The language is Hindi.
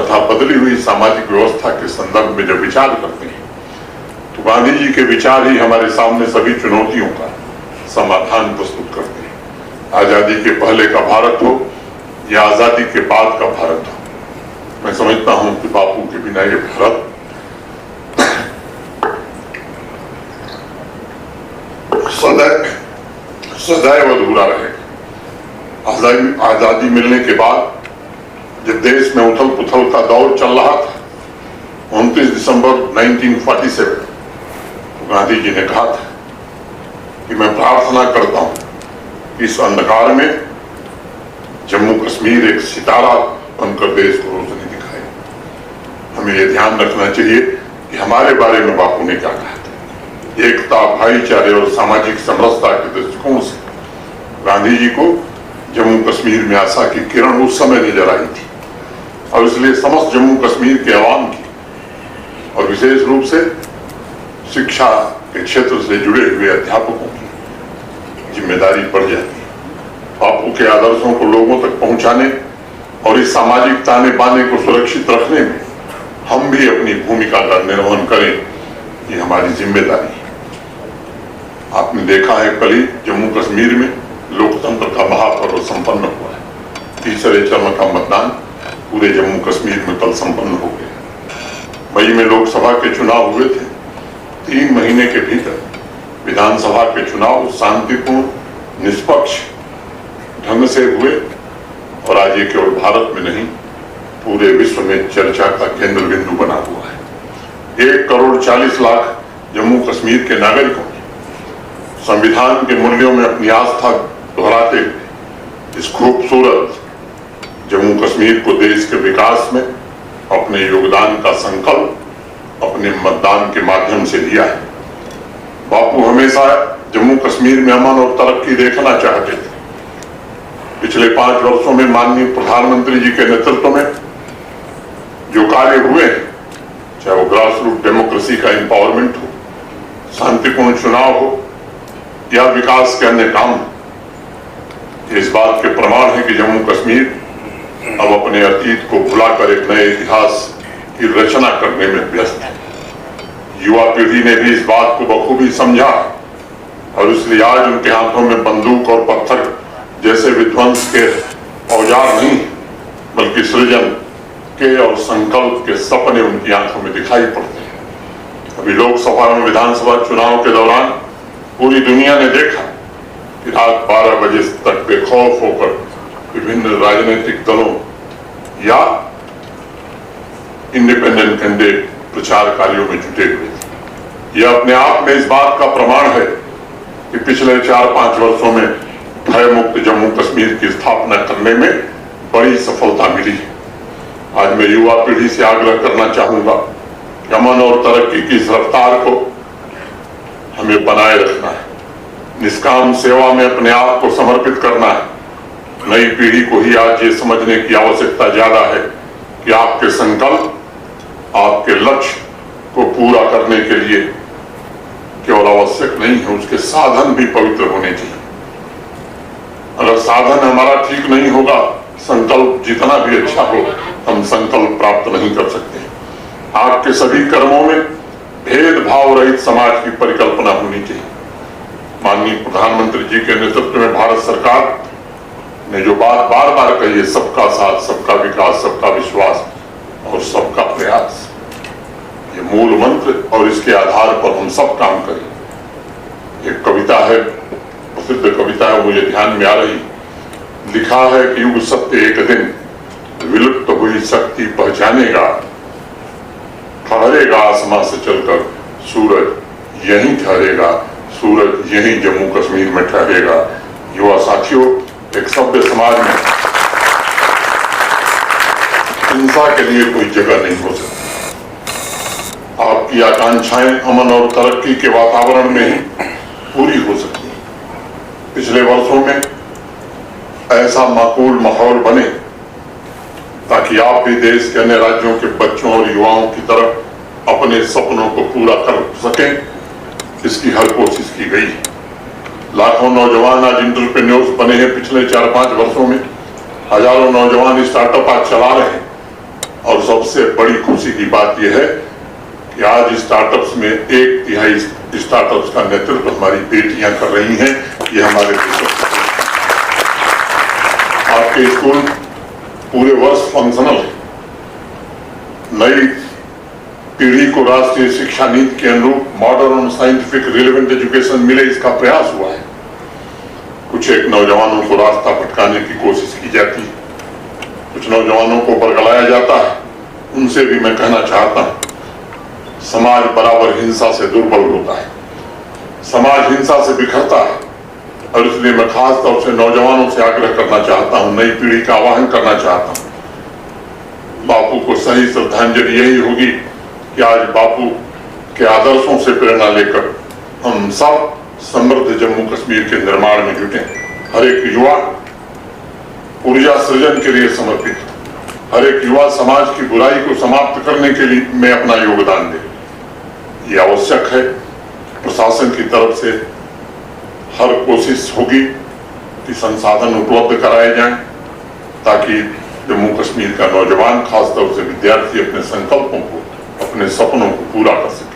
तथा बदली हुई सामाजिक व्यवस्था के संदर्भ में जब विचार करते हैं तो गांधी जी के विचार ही हमारे सामने सभी चुनौतियों का समाधान प्रस्तुत करते हैं। आजादी के पहले का भारत हो या आजादी के बाद का भारत हो, मैं समझता हूं कि बापू के बिना ये भारत सदैव अधूरा रहेगा। आजादी मिलने के बाद जब देश में उथल पुथल का दौर चल रहा था, 29 दिसंबर 1947 तो गांधी जी ने कहा था कि मैं प्रार्थना करता हूं कि इस अंधकार में जम्मू कश्मीर एक सितारा बनकर देश को रोशनी दिखाए। हमें ये ध्यान रखना चाहिए कि हमारे बारे में बापू ने क्या कहा था। एकता, भाईचारे और सामाजिक समरसता के दृष्टिकोण से गांधी जी को जम्मू कश्मीर में आशा की किरण उस समय नजर आई थी और इसलिए समस्त जम्मू कश्मीर के आवाम की और विशेष रूप से शिक्षा के क्षेत्र से जुड़े हुए अध्यापकों की जिम्मेदारी पड़ जाती है। बापू के आदर्शों को लोगों तक पहुंचाने और इस सामाजिक ताने बाने को सुरक्षित रखने में हम भी अपनी भूमिका का निर्वहन करें, ये हमारी जिम्मेदारी है। आपने देखा है कल ही जम्मू कश्मीर में लोकतंत्र का महापर्व संपन्न हुआ है। तीसरे चरण का मतदान पूरे जम्मू कश्मीर में कल संपन्न हो गया। मई में लोकसभा के चुनाव हुए थे। 3 महीने के भीतर विधानसभा के चुनाव शांतिपूर्ण, निष्पक्ष ढंग से हुए और आज ये केवल भारत में नहीं पूरे विश्व में चर्चा का केंद्र बिंदु बना हुआ है। 1 करोड़ 40 लाख जम्मू कश्मीर के नागरिकों ने संविधान के मूल्यों में अपनी आस्था दोहराते हुए इस खूबसूरत जम्मू कश्मीर को देश के विकास में अपने योगदान का संकल्प अपने मतदान के माध्यम से लिया है। बापू हमेशा जम्मू कश्मीर में अमन और तरक्की देखना चाहते थे। पिछले 5 वर्षों में माननीय प्रधानमंत्री जी के नेतृत्व में जो कार्य हुए, चाहे वो ग्रास रूट डेमोक्रेसी का एम्पावरमेंट हो, शांतिपूर्ण चुनाव हो या विकास के अन्य काम, इस बात के प्रमाण है कि जम्मू कश्मीर अब अपने अतीत को भुलाकर एक नए इतिहास की रचना करने में व्यस्त है। युवा पीढ़ी ने भी इस बात को बखूबी समझा और इसलिए आज उनके हाथों में बंदूक और पत्थर जैसे विध्वंस के औजार नहीं, बल्कि सृजन के और संकल्प के सपने उनकी आंखों में दिखाई पड़ते हैं। अभी लोकसभा और विधानसभा चुनाव के दौरान पूरी दुनिया ने देखा कि रात 12 बजे तक बेखौफ होकर विभिन्न राजनीतिक दलों या इंडिपेंडेंट कैंडिडेट प्रचार कार्यों में जुटे हुए थे। यह अपने आप में इस बात का प्रमाण है कि पिछले 4-5 वर्षों में भय मुक्त जम्मू कश्मीर की स्थापना करने में बड़ी सफलता मिली है। आज मैं युवा पीढ़ी से आग्रह करना चाहूंगा कि अमन और तरक्की की इस रफ्तार को हमें बनाए रखना है। निष्काम सेवा में अपने आप को समर्पित करना है। नई पीढ़ी को ही आज ये समझने की आवश्यकता ज्यादा है कि आपके संकल्प, आपके लक्ष्य को पूरा करने के लिए केवल आवश्यक नहीं है, उसके साधन भी पवित्र होने चाहिए। अगर साधन हमारा ठीक नहीं होगा, संकल्प जितना भी अच्छा हो, हम संकल्प प्राप्त नहीं कर सकते। आपके सभी कर्मों में भेदभाव रहित समाज की परिकल्पना होनी चाहिए। माननीय प्रधानमंत्री जी के नेतृत्व में भारत सरकार ने जो बात बार बार कही है, सबका साथ, सबका विकास, सबका विश्वास और सबका प्रयास, ये मूल मंत्र और इसके आधार पर हम सब काम करें। एक कविता है, प्रसिद्ध कविता है, मुझे ध्यान में आ रही, लिखा है कि युग सत्य एक दिन विलुप्त हुई शक्ति पहचानेगा, ठहरेगा आसमां से चलकर सूरज यहीं ठहरेगा, सूरज यहीं जम्मू कश्मीर में ठहरेगा। युवा साथियों, एक सभ्य समाज में हिंसा के लिए कोई जगह नहीं हो सकती। आपकी आकांक्षाएं अमन और तरक्की के वातावरण में ही पूरी हो सकती हैं। पिछले वर्षों में ऐसा माकूल माहौल बने ताकि आप भी देश के अन्य राज्यों के बच्चों और युवाओं की तरफ अपने सपनों को पूरा कर सकें, इसकी हर कोशिश की गई है। लाखों नौजवान आज एंटरप्रेन्योर्स बने हैं। पिछले 4-5 वर्षों में हजारों नौजवान स्टार्टअप आज चला रहे हैं और सबसे सबसे बड़ी खुशी की बात यह है कि आज स्टार्टअप्स में 1/3 स्टार्टअप्स का नेतृत्व हमारी बेटियां कर रही हैं। ये हमारे देश आपके स्कूल पूरे वर्ष फंक्शनल है। नई पीढ़ी को राष्ट्रीय शिक्षा नीति के अनुरूप मॉडर्न और साइंटिफिक रिलेवेंट एजुकेशन मिले, इसका प्रयास हुआ है। कुछ एक नौजवानों को रास्ता भटकाने की कोशिश की जाती है, कुछ नौजवानों को बरगलाया जाता है। उनसे भी मैं कहना चाहता हूं, समाज बराबर हिंसा से दुर्बल होता है, समाज हिंसा से बिखरता है। और इसलिए मैं खास तौर से नौजवानों से आग्रह करना चाहता हूं, नई पीढ़ी का आह्वान करना चाहता हूं, बापू को सही श्रद्धांजलि यही होगी कि आज बापू के आदर्शों से प्रेरणा लेकर हम सब समृद्ध जम्मू कश्मीर के निर्माण में जुटे। हर एक युवा ऊर्जा सृजन के लिए समर्पित, हर एक युवा समाज की बुराई को समाप्त करने के लिए में अपना योगदान दे। ये आवश्यक है। प्रशासन की तरफ से हर कोशिश होगी कि संसाधन उपलब्ध कराए जाएं ताकि जम्मू कश्मीर का नौजवान, खासतौर से विद्यार्थी, अपने संकल्पों को, अपने सपनों को पूरा कर सके।